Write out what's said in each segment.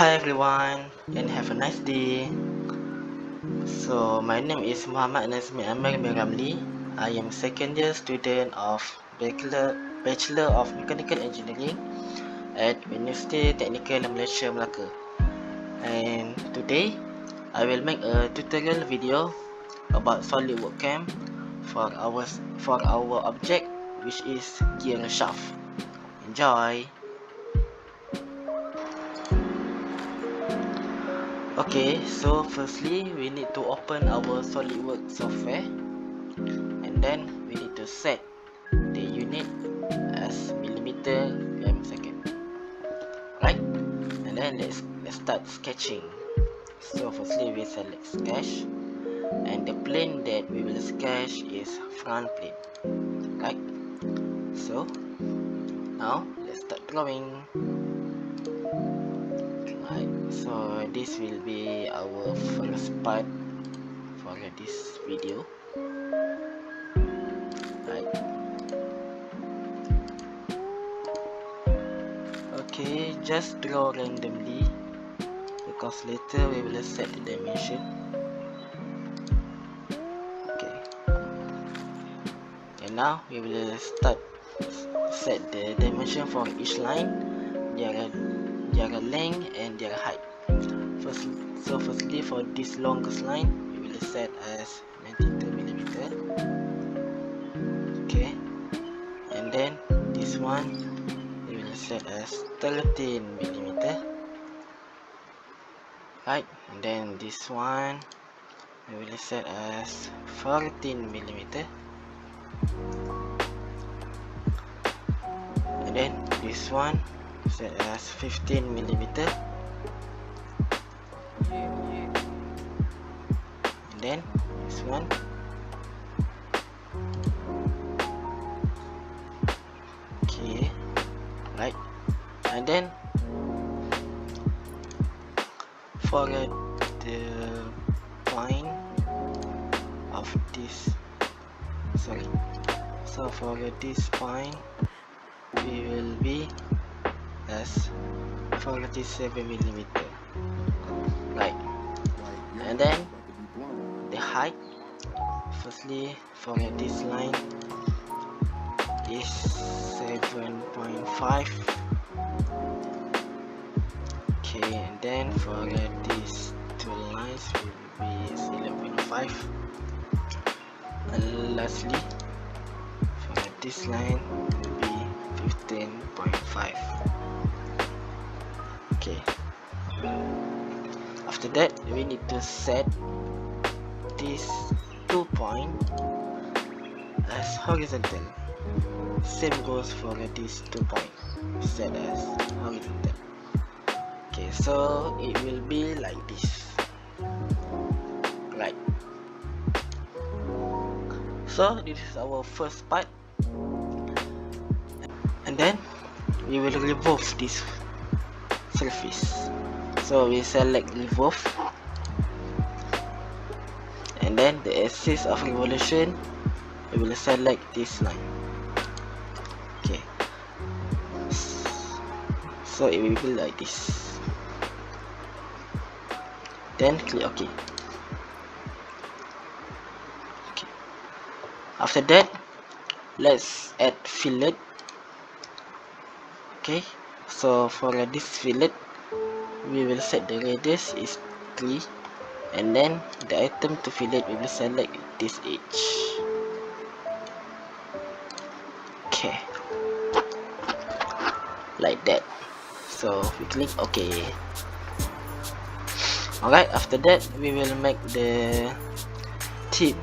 Hi everyone and have a nice day. So my name is Muhammad Nazmi Amir Ramli. I am second year student of Bachelor of Mechanical Engineering at University Technical Malaysia Melaka. And today I will make a tutorial video about Solidwork cam for our object, which is gear shaft. Enjoy. Okay, so firstly we need to open our Solidwork software, and then we need to set the unit as millimeter per second, right? And then let's start sketching. So firstly we select sketch, and the plane that we will sketch is front plane, right? So now let's start drawing. Right, so this will be our first part for this video. Right. Okay, just draw randomly because later we will set the dimension. Okay, and now we will set the dimension for each line, their length and their height. Firstly for this longest line we will set as 92 millimeter. Okay, and then this one we will set as 13 millimeter. Right, and then this one we will set as 14 millimeter, and then this one set as 15 millimeter, and then this one okay, right, and then for the point of this, so for this point we will be as 47 millimeter, right? And then the height, firstly for this line is 7.5. okay, and then for these two lines will be 11.5, and lastly for this line will be 15.5. okay, after that we need to set these 2 points as horizontal. Same goes for these 2 points, set as horizontal. Okay, so it will be like this, right? So this is our first part, and then we will revolve this surface. So we select revolve, and then the axis of revolution we will select this line. Okay, so it will be like this. Then click OK. Okay. After that, let's add fillet. Okay, so for this fillet, we will set the radius is 3, and then the item to fillet we will select this edge. Okay, like that. So we click OK. Alright, after that we will make the tip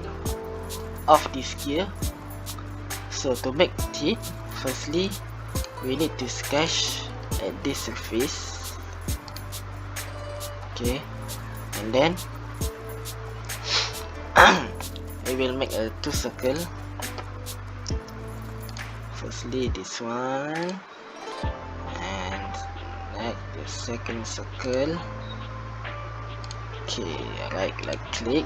of this gear. So to make tip, firstly we need to sketch at this surface. Okay, and then we will make a 2 circle. Firstly this one, and next the second circle. Okay, right click,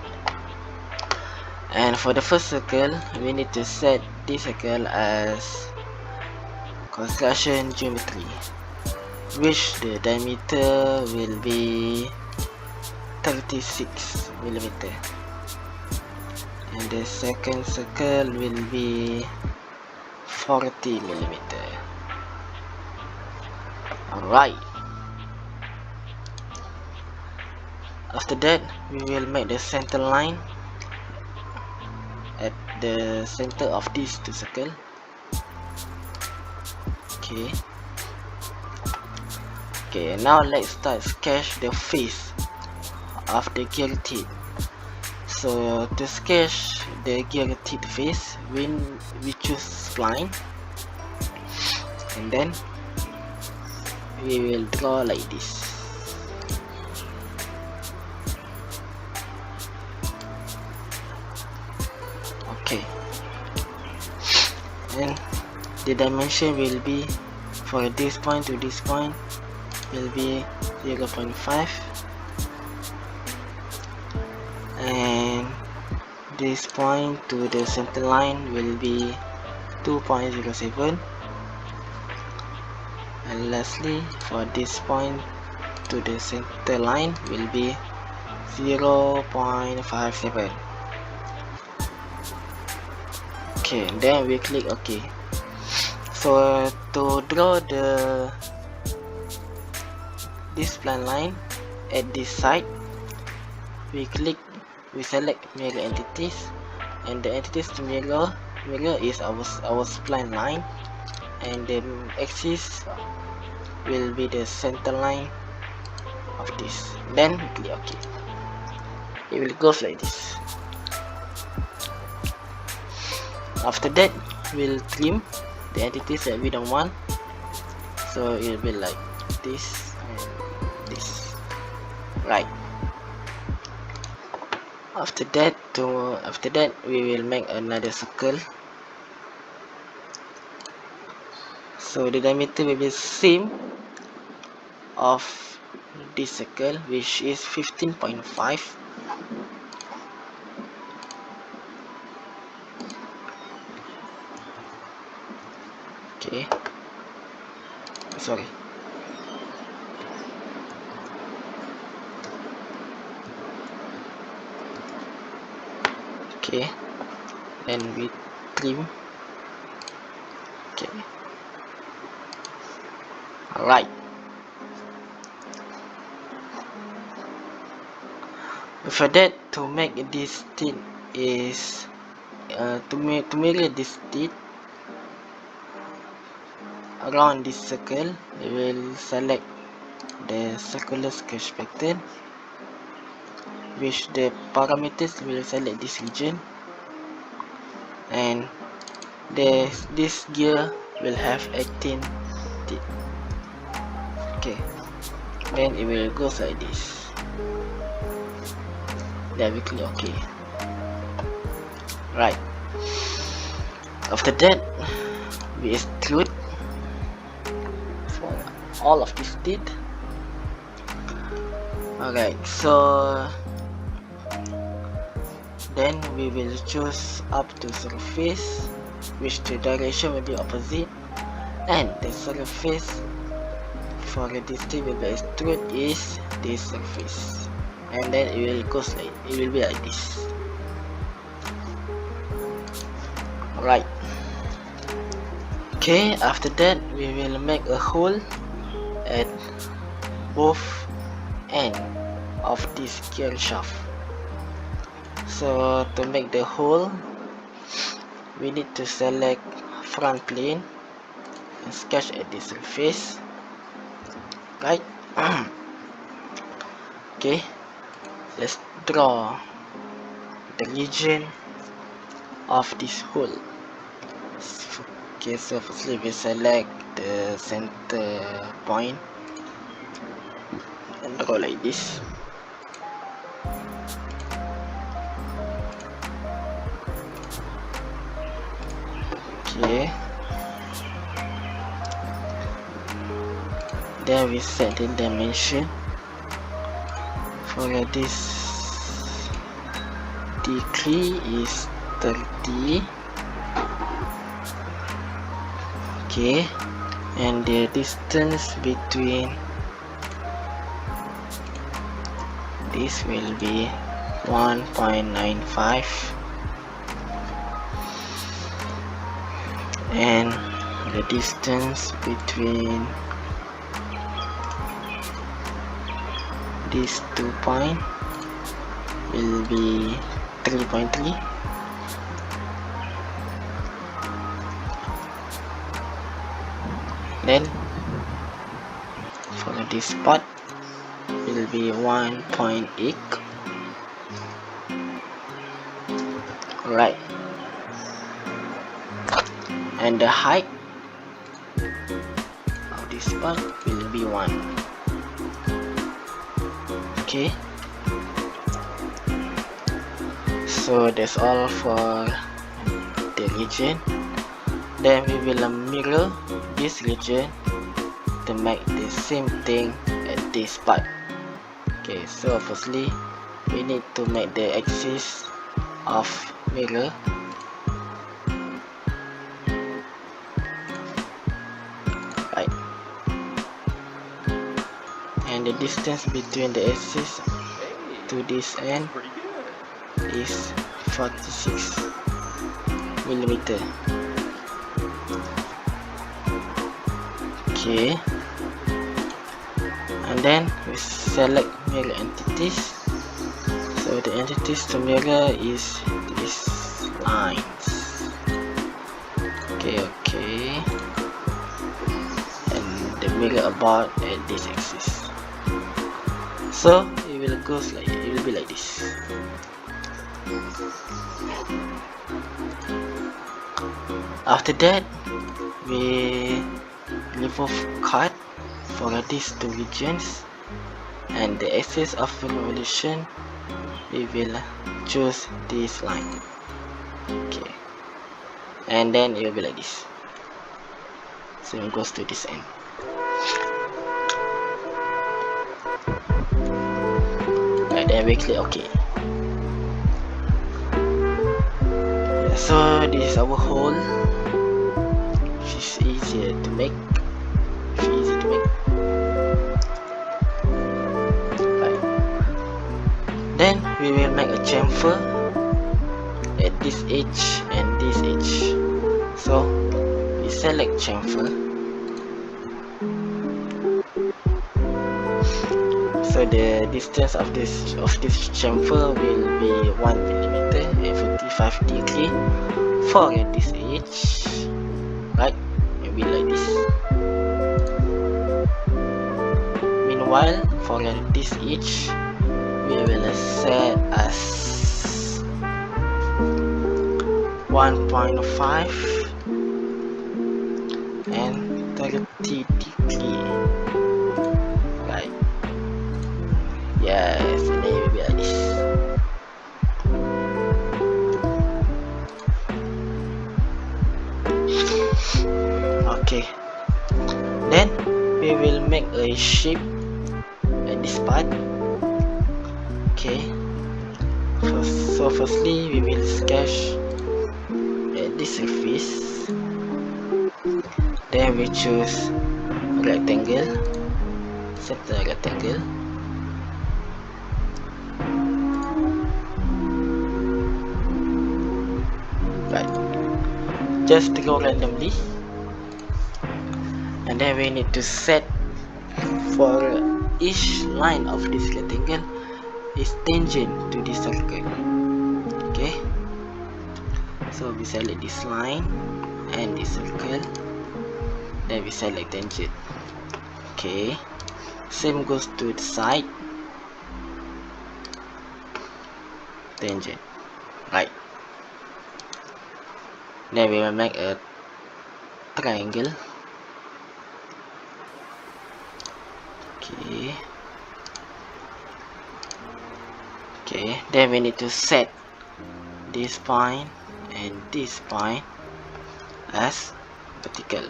and for the first circle we need to set this circle as construction geometry. which the diameter will be 36 millimeter, and the second circle will be 40 millimeter. Alright, after that we will make the center line at the center of these two circles. Okay, now let's start sketch the face of the gear teeth. So to sketch the gear teeth face, we choose spline, and then we will draw like this. Okay, and the dimension will be, for this point to this point, will be 0.5, and this point to the center line will be 2.07, and lastly for this point to the center line will be 0.57. Okay, then we click OK. So to draw this plan line at this side, we select mirror entities, and the entities to mirror is our spline line, and the axis will be the center line of this. Then we click OK. It will go like this. After that, we'll trim the entities that we don't want, so it will be like this and this. Right. After that we will make another circle. So the diameter will be same of this circle, which is 15.5. Okay, sorry. Okay, then we trim. Okay, alright. For that, to make this teeth is to mirror this teeth around this circle, we will select the circular sketch pattern, which the parameters will select this region, and this gear will have 18 teeth. Okay, then it will go like this. Then we click OK. Right. After that, we extrude for all of these teeth. Alright, so then we will choose up to surface, which the direction will be opposite, and the surface for this teeth will be extrude is this surface, and then it will go like, it will be like this. Alright. Okay, after that we will make a hole at both ends of this gear shaft. So to make the hole, we need to select front plane and sketch at the surface. Right. Okay, let's draw the region of this hole. Okay, so firstly we select the center point and draw like this. Okay, then we set the dimension for this degree is 30. Okay, and the distance between this will be 1.95, and the distance between these 2 points will be 3.3. Then for this spot will be 1.8. Right, and the height of this spot will be 1. Okay, so that's all for the region. Then we will mirror this region to make the same thing at this spot. Okay, so firstly we need to make the axis of mirror. Right, and the distance between the axis to this end is 46 millimeter. Okay, and then we select mirror entities. So the entities to mirror is these lines. Okay, and the mirror about at this axis. So it will be like this. After that, we remove cut for these two regions, and the axis of revolution we will choose this line. Okay, and then it will be like this. So it goes to this end. Right, then we click OK. Yeah, so this is our hole, which is easier to make. Then we will make a chamfer at this edge and this edge. So we select chamfer. So the distance of this chamfer will be 1 millimeter at 45 degree for this edge. Right, maybe like this. Meanwhile, for this edge, we will set as 1.5 and 30 degree. Right, yes, and then it will be like this. Okay, then we will make a shape at this part. Okay, so firstly we will sketch at this surface. Then we choose rectangle, set the rectangle. Right, just go randomly, and then we need to set for each line of this rectangle is tangent to this circle. Okay, so we select this line and this circle, then we select tangent. Okay, same goes to the side, tangent. Right, then we will make a triangle. Okay, then we need to set this point and this point as vertical.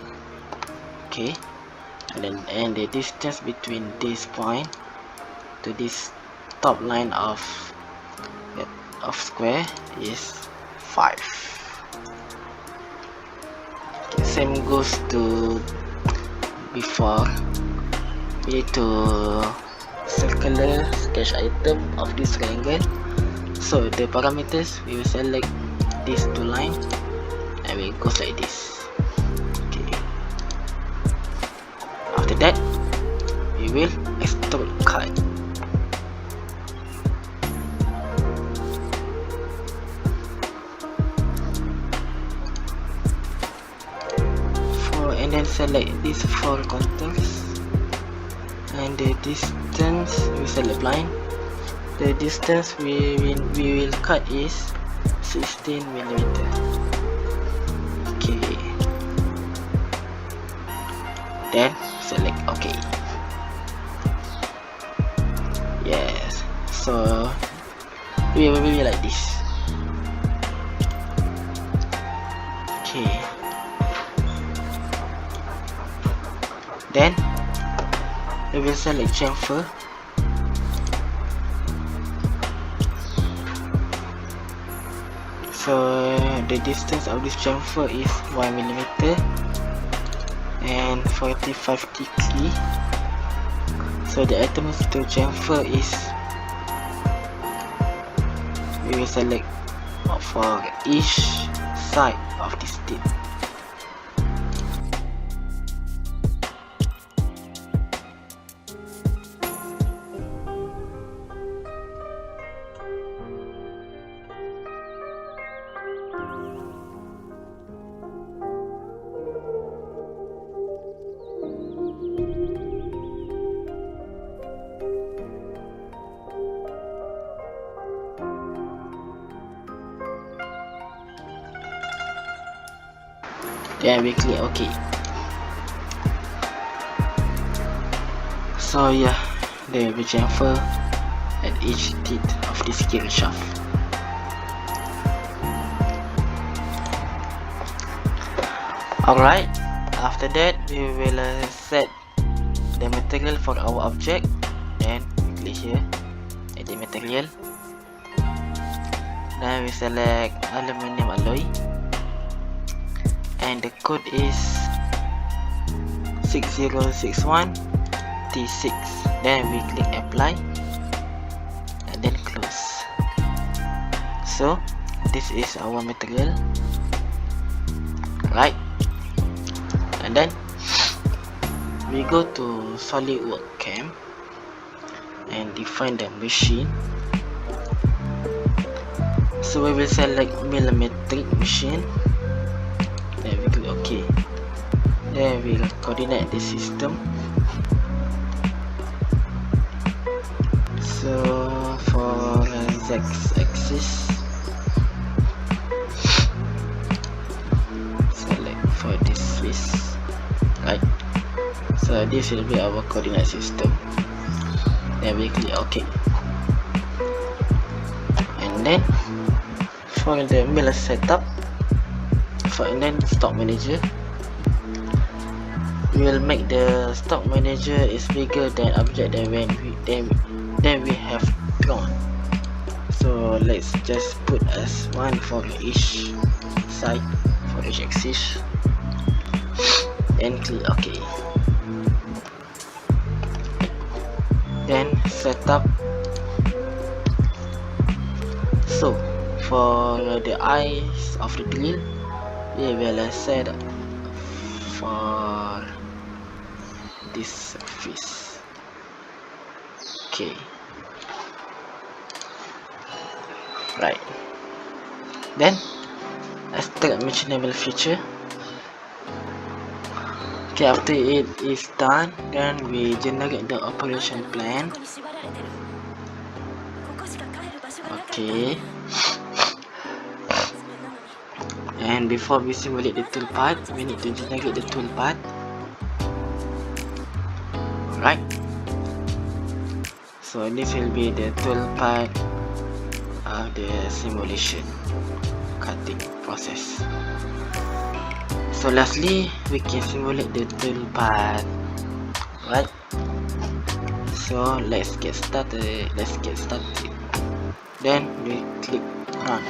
Okay, and the distance between this point to this top line of square is 5. Okay, same goes to before we need to circular sketch item of this triangle. So the parameters, we will select these two lines and we go like this. Okay. After that, we will extrude cut. And then select these 4 contours, and the distance we select line. The distance we will cut is 16 millimeter. Okay, then select OK. Yes, so we will be like this. Okay, then we will select chamfer. So the distance of this chamfer is 1 millimeter and 45 degree. So the items to chamfer is, we will select for each side of this tip. Then we click OK. So yeah, there will be chamfer at each tip of this gear shaft. Alright, after that we will set the material for our object. Then we click here, edit material. Then we select aluminium alloy, and the code is 6061 T6. Then we click apply and then close. So this is our material, right? And then we go to Solidwork cam and define the machine. So we will select millimetric machine. Then we click OK. Then we will coordinate the system. So for z-axis, select for this Swiss, right? So this will be our coordinate system. Then we click OK. And then for the mill setup, and then stock manager, we will make the stock manager is bigger than object that then we have drawn. So let's just put as one for each side, for each axis, then click OK. Then setup. So for the eyes of the drill, we will set for this surface. Okay, right. Then extract machinable feature. Okay, after it is done, then we generate the operation plan. Okay. And before we simulate the tool path, we need to generate the tool path. Right. So this will be the tool path of the simulation cutting process. So lastly, we can simulate the tool path. Right. So let's get started. Then we click run.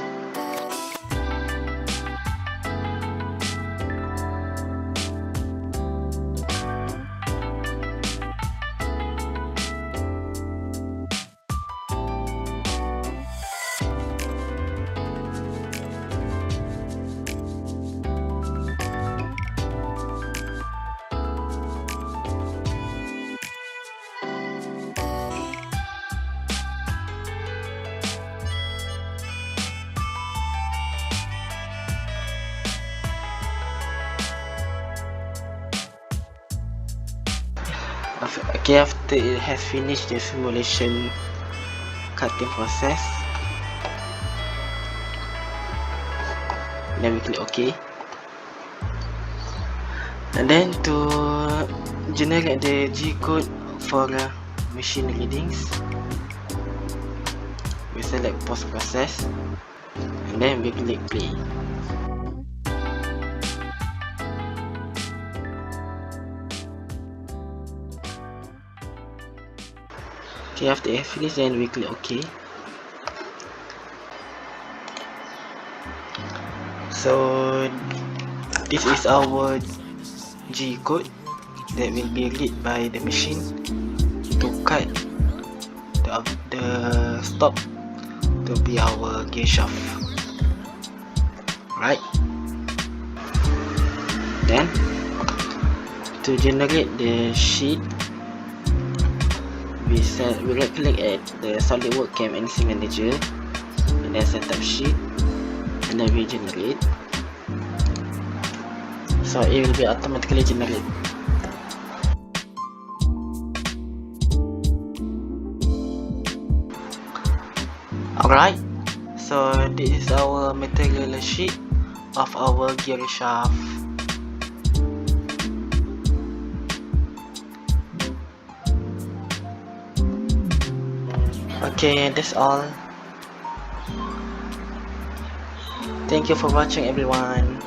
Okay, after it has finished the simulation cutting process, then we click OK. And then to generate the G code for machine readings, we select post process and then we click play. Okay, after it finished, then we click OK. So this is our G code that will be read by the machine to cut the stop to be our gear shaft. Right. Then to generate the sheet, we right click at the Solidwork Cam NC Manager and then set up sheet and then we generate. So it will be automatically generated. Alright, so this is our material sheet of our gear shaft. Okay, that's all. Thank you for watching, everyone.